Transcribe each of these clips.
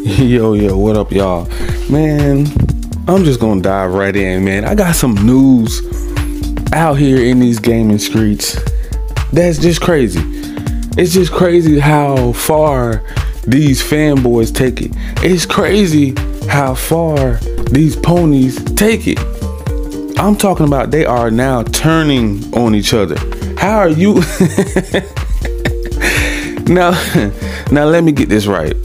Yo, what up, y'all? Man, I'm just gonna dive right in, man. I got some news out here in these gaming streets that's just crazy. It's just crazy how far these fanboys take it. It's crazy how far these ponies take it. I'm talking about they are now turning on each other. How are you? Now let me get this right.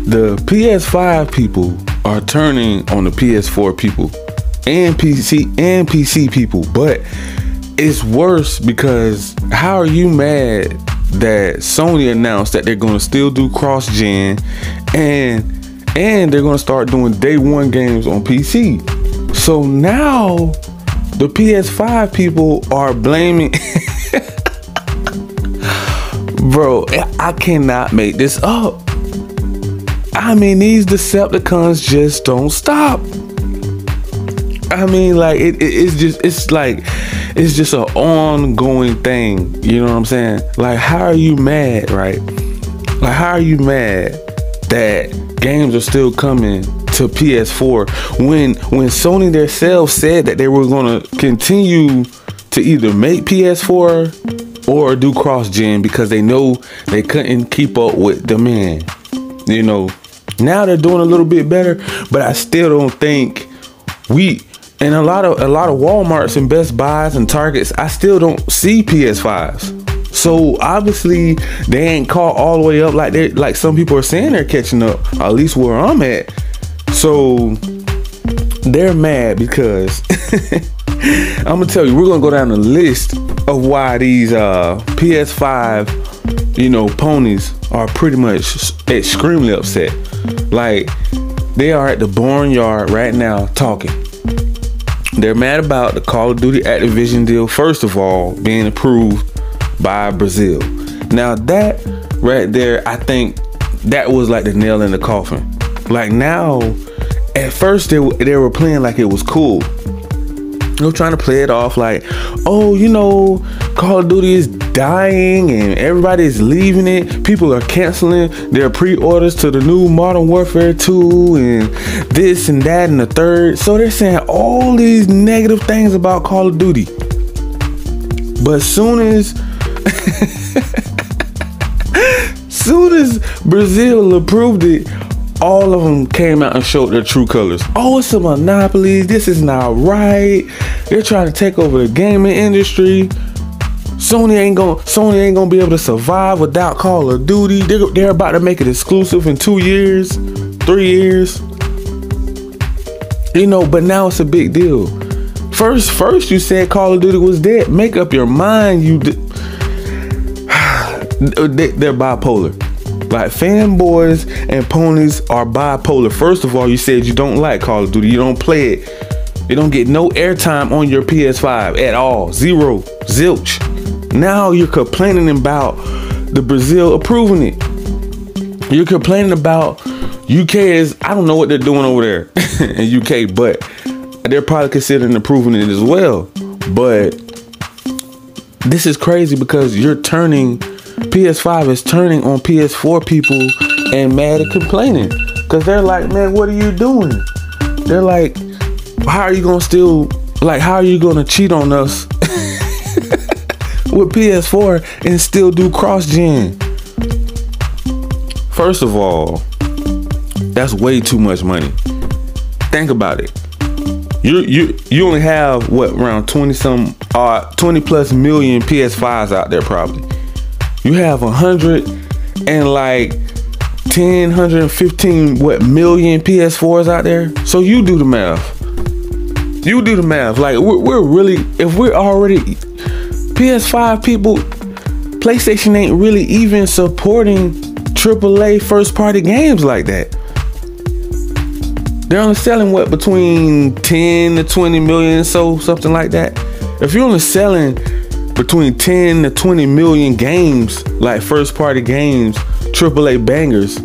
The PS5 people are turning on the PS4 people and PC people, but it's worse because how are you mad that Sony announced that they're gonna still do cross-gen and they're gonna start doing day one games on PC? So now the PS5 people are blaming bro, I cannot make this up. I mean, these Decepticons just don't stop. I mean, like it's just an ongoing thing. You know what I'm saying? Like, how are you mad, right? Like, how are you mad that games are still coming to PS4 when Sony themselves said that they were gonna continue to either make PS4 or do cross-gen because they know they couldn't keep up with demand. You know, now they're doing a little bit better, but I still don't think and a lot of Walmarts and Best Buys and Targets, I still don't see PS5s. So obviously they ain't caught all the way up like some people are saying they're catching up, at least where I'm at. So they're mad because I'm gonna tell you, we're gonna go down the list of why these PS5 ponies are pretty much extremely upset. Like, they are at the barnyard right now talking. They're mad about the Call of Duty Activision deal, first of all, being approved by Brazil. Now that right there, I think that was like the nail in the coffin. Like, now, at first they were playing like it was cool. They were trying to play it off like, oh, Call of Duty is dying and everybody is leaving it. People are canceling their pre-orders to the new Modern Warfare 2 and this and that and the third. So they're saying all these negative things about Call of Duty. But soon as Brazil approved it, all of them came out and showed their true colors. Oh, it's a monopoly. This is not right. They're trying to take over the gaming industry. Sony ain't gonna be able to survive without Call of Duty. They're about to make it exclusive in 2 years, 3 years. But now it's a big deal. First you said Call of Duty was dead. Make up your mind. They're bipolar. Like, fanboys and ponies are bipolar. First of all, you said you don't like Call of Duty. You don't play it. You don't get no airtime on your PS5 at all. Zero. Zilch. Now you're complaining about the Brazil approving it. You're complaining about UK I don't know what they're doing over there in UK, but they're probably considering approving it as well. But this is crazy because PS5 is turning on PS4 people and mad and complaining because they're like, man, what are you doing? They're like, how are you gonna cheat on us with PS4 and still do cross-gen? First of all, that's way too much money. Think about it. You only have around 20 plus million PS5s out there probably. You have 115 million PS4s out there. So you do the math. Like, we're really, if we're already PS5 people, PlayStation ain't really even supporting AAA first party games like that. They're only selling between 10 to 20 million, so something like that. If you're only selling between 10 to 20 million games, like first party games, AAA bangers,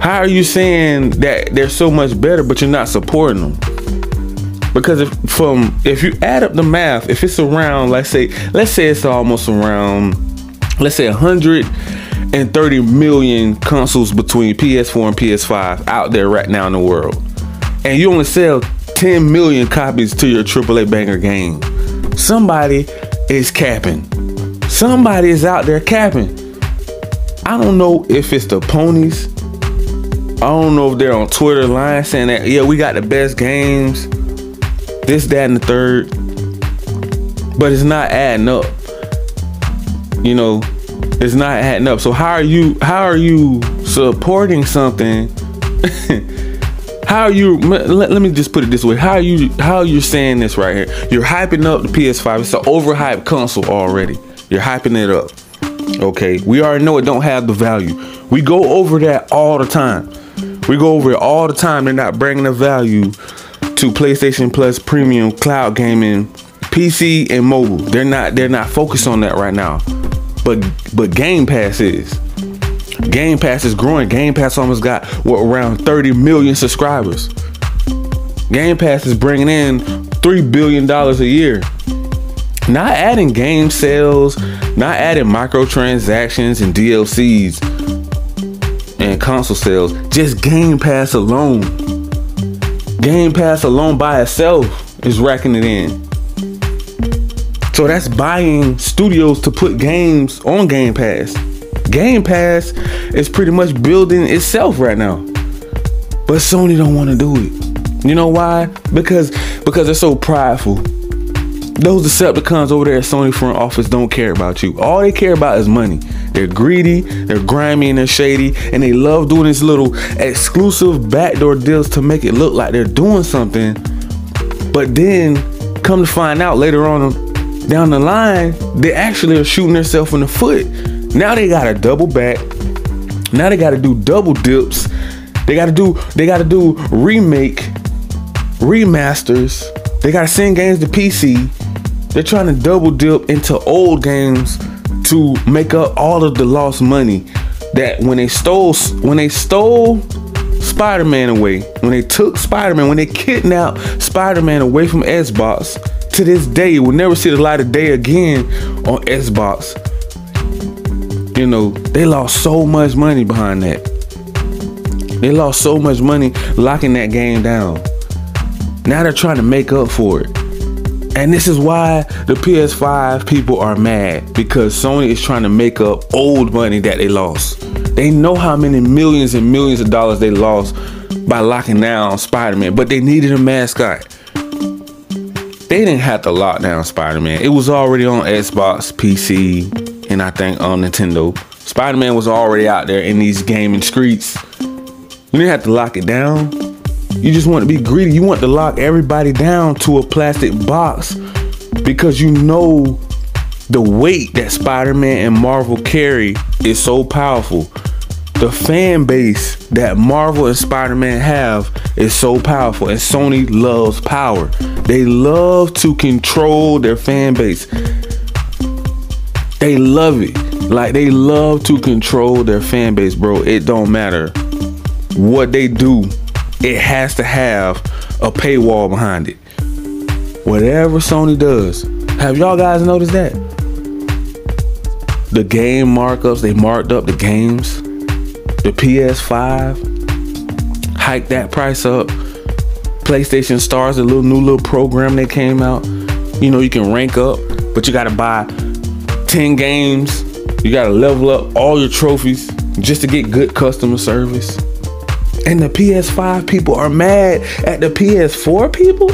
how are you saying that they're so much better but you're not supporting them? Because if you add up the math, if it's around, let's say it's almost around, let's say 100 and 30 million consoles between PS4 and PS5 out there right now in the world. And you only sell 10 million copies to your AAA banger game. Somebody is capping. Somebody is out there capping. I don't know if it's the ponies. I don't know if they're on Twitter lying saying that, yeah, we got the best games, this, that, and the third. But it's not adding up. You know, it's not adding up. So how are you supporting something? How are you, let me just put it this way. How are you saying this right here? You're hyping up the PS5. It's an overhyped console already. You're hyping it up. Okay, we already know it don't have the value. We go over that all the time. We go over it all the time. They're not bringing the value to PlayStation Plus Premium Cloud Gaming, PC and mobile. They're not focused on that right now. But Game Pass is. Game Pass is growing. Game Pass almost got around 30 million subscribers. Game Pass is bringing in $3 billion a year. Not adding game sales, not adding microtransactions and DLCs and console sales. Just Game Pass alone. Game Pass alone by itself is racking it in. So that's buying studios to put games on Game Pass. Game Pass is pretty much building itself right now. But Sony don't want to do it. You know why? Because they're so prideful. Those Decepticons over there at Sony front office don't care about you. All they care about is money. They're greedy, they're grimy, and they're shady, and they love doing these little exclusive backdoor deals to make it look like they're doing something. But then, come to find out later on down the line, they actually are shooting themselves in the foot. Now they gotta double back. Now they gotta do double dips. They gotta do remake, remasters. They gotta send games to PC. They're trying to double dip into old games to make up all of the lost money that when they stole Spider-Man away, when they took Spider-Man, when they kidnapped Spider-Man away from Xbox, to this day, we'll never see the light of day again on Xbox. You know, they lost so much money behind that. They lost so much money locking that game down. Now they're trying to make up for it. And this is why the PS5 people are mad, because Sony is trying to make up old money that they lost. They know how many millions and millions of dollars they lost by locking down Spider-Man, but they needed a mascot. They didn't have to lock down Spider-Man. It was already on Xbox, PC, and I think on Nintendo. Spider-Man was already out there in these gaming streets. You didn't have to lock it down. You just want to be greedy. You want to lock everybody down to a plastic box because you know the weight that Spider-Man and Marvel carry is so powerful. The fan base that Marvel and Spider-Man have is so powerful, and Sony loves power. They love to control their fan base. They love it. Like, they love to control their fan base, bro. It don't matter what they do. It has to have a paywall behind it. Whatever Sony does. Have y'all guys noticed that? The game markups, they marked up the games. The PS5 hiked that price up. PlayStation Stars, a new little program that came out. You know, you can rank up, but you gotta buy 10 games. You gotta level up all your trophies just to get good customer service. And the PS5 people are mad at the PS4 people?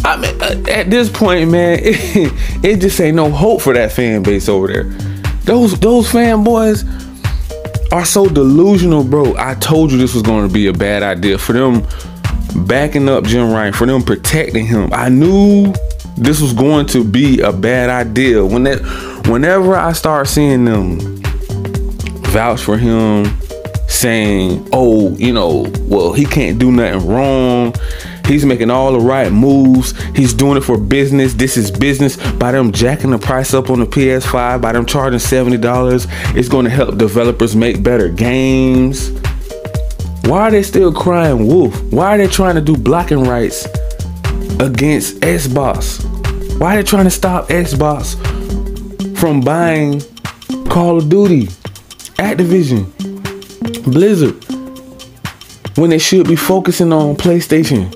I mean, at this point, man, it just ain't no hope for that fan base over there. Those fanboys are so delusional, bro. I told you this was going to be a bad idea for them backing up Jim Ryan, for them protecting him. I knew this was going to be a bad idea. Whenever I start seeing them vouch for him, saying, oh, you know, well, he can't do nothing wrong. He's making all the right moves. He's doing it for business. This is business. By them jacking the price up on the PS5, by them charging $70, it's going to help developers make better games. Why are they still crying wolf? Why are they trying to do blocking rights against Xbox? Why are they trying to stop Xbox from buying Call of Duty, Activision, Blizzard, when they should be focusing on PlayStation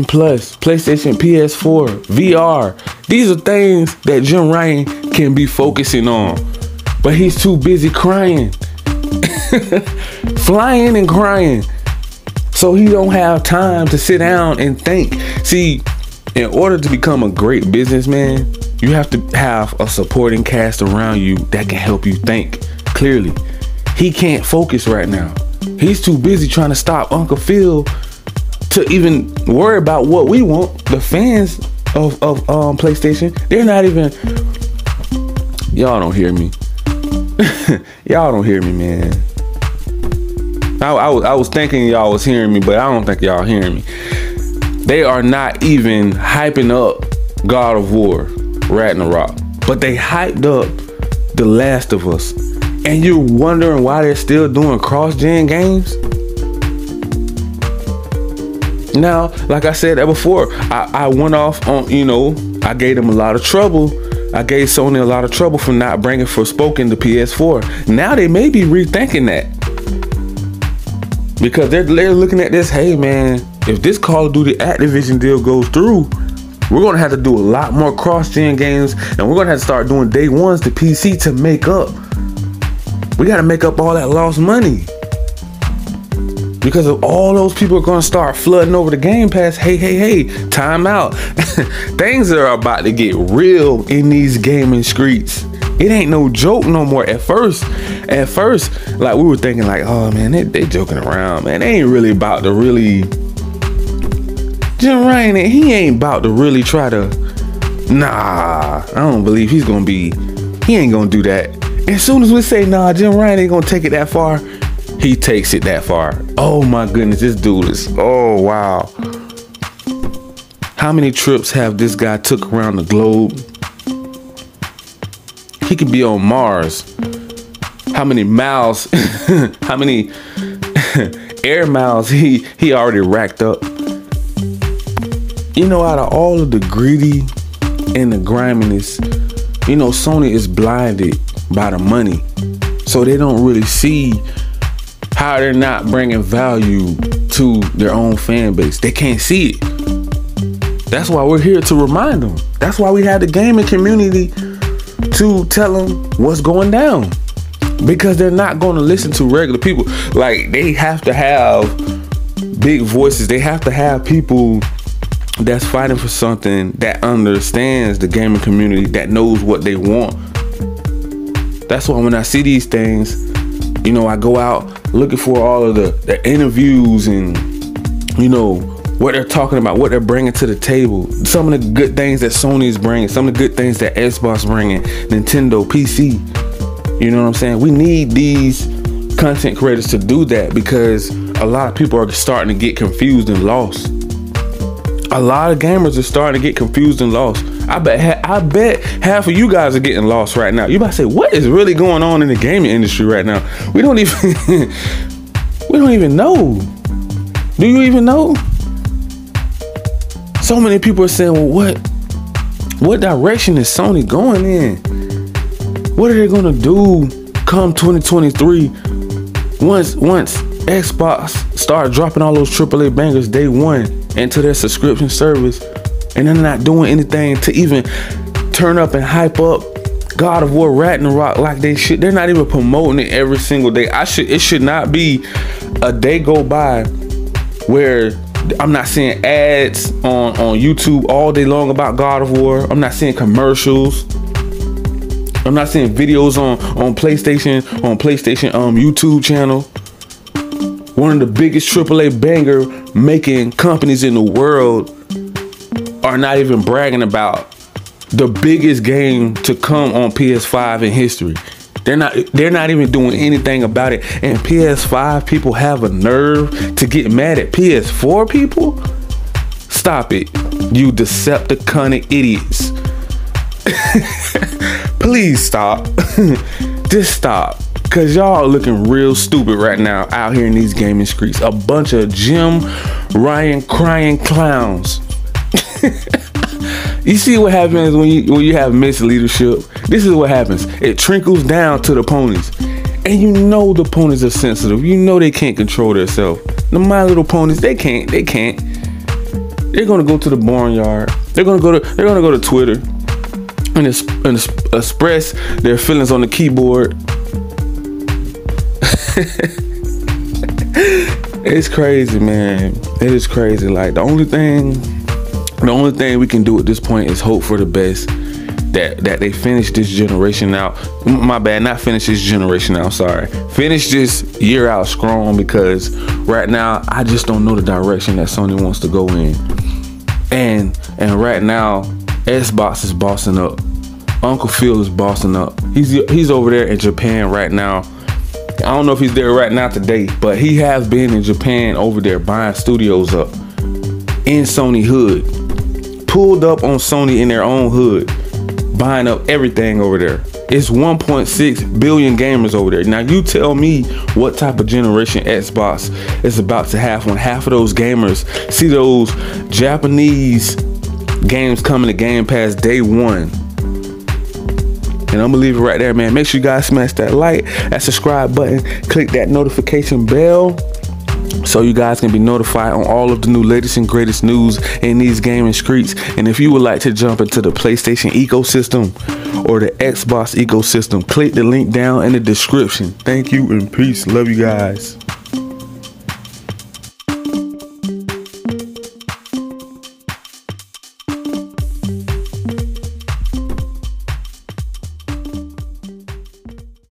Plus, PlayStation PS4, VR. These are things that Jim Ryan can be focusing on, but he's too busy crying, flying and crying, so he don't have time to sit down and think. See, in order to become a great businessman, you have to have a supporting cast around you that can help you think clearly. He can't focus right now. He's too busy trying to stop Uncle Phil to even worry about what we want. The fans of PlayStation, they're not even. Y'all don't hear me. Y'all don't hear me, man. I was thinking y'all was hearing me, but I don't think y'all hearing me. They are not even hyping up God of War Ragnarok, but they hyped up The Last of Us. And you're wondering why they're still doing cross-gen games? Now, like I said that before, I went off on, I gave them a lot of trouble. I gave Sony a lot of trouble for not bringing Forspoken to PS4. Now they may be rethinking that, because they're looking at this. Hey man, if this Call of Duty Activision deal goes through, we're gonna have to do a lot more cross-gen games, and we're gonna have to start doing day ones to PC to make up. We gotta make up all that lost money, because of all those people are gonna start flooding over the Game Pass. Hey, time out. Things are about to get real in these gaming streets. It ain't no joke no more. At first, like we were thinking like, oh man, they joking around, man. They ain't really about to really. Jim Ryan, he ain't about to really try to. Nah, I don't believe he ain't gonna do that. As soon as we say, nah, Jim Ryan ain't gonna take it that far, he takes it that far. Oh my goodness, this dude is, oh wow. How many trips have this guy took around the globe? He could be on Mars. How many miles, how many air miles he already racked up? Out of all of the greedy and the griminess, Sony is blinded by the money, so they don't really see how they're not bringing value to their own fan base. They can't see it. That's why we're here to remind them. That's why we have the gaming community to tell them what's going down, because they're not going to listen to regular people. Like, they have to have big voices. They have to have people that's fighting for something, that understands the gaming community, that knows what they want. That's why when I see these things, I go out looking for all of the interviews and, what they're talking about, what they're bringing to the table. Some of the good things that Sony is bringing, some of the good things that Xbox bringing, Nintendo, PC. You know what I'm saying? We need these content creators to do that, because a lot of people are starting to get confused and lost. A lot of gamers are starting to get confused and lost. I bet half of you guys are getting lost right now. You about to say, what is really going on in the gaming industry right now? We don't even know. Do you even know? So many people are saying, well, what direction is Sony going in? What are they gonna do come 2023 once Xbox start dropping all those AAA bangers day one into their subscription service, and they're not doing anything to even turn up and hype up God of War Ragnarok like they should? They're not even promoting it every single day. It should not be a day go by where I'm not seeing ads on YouTube all day long about God of War. I'm not seeing commercials. I'm not seeing videos on PlayStation YouTube channel. One of the biggest AAA banger making companies in the world are not even bragging about the biggest game to come on PS5 in history. They're not even doing anything about it. And PS5 people have a nerve to get mad at PS4 people? Stop it, you Decepticon idiots. Please stop. Just stop. Cause y'all looking real stupid right now out here in these gaming streets. A bunch of Jim Ryan crying clowns. You see what happens when you have misleadership? This is what happens. It trickles down to the ponies. And you know the ponies are sensitive. You know they can't control themselves. The My Little Ponies, they can't. They're gonna go to the barnyard. They're gonna go to Twitter and express their feelings on the keyboard. It's crazy, man. It is crazy. Like the only thing we can do at this point is hope for the best. That they finish this generation out. My bad, not finish this generation out, sorry. Finish this year out strong, because right now I just don't know the direction that Sony wants to go in. And right now, Xbox is bossing up. Uncle Phil is bossing up. He's over there in Japan right now. I don't know if he's there right now today, but he has been in Japan over there buying studios up in Sony hood. Pulled up on Sony in their own hood, buying up everything over there. It's 1.6 billion gamers over there. Now you tell me what type of generation Xbox is about to have when half of those gamers see those Japanese games coming to Game Pass day one. And I'm gonna leave it right there, man. Make sure you guys smash that like, that subscribe button, click that notification bell, so you guys can be notified on all of the new latest and greatest news in these gaming streets. And if you would like to jump into the PlayStation ecosystem or the Xbox ecosystem, click the link down in the description. Thank you and peace. Love you guys.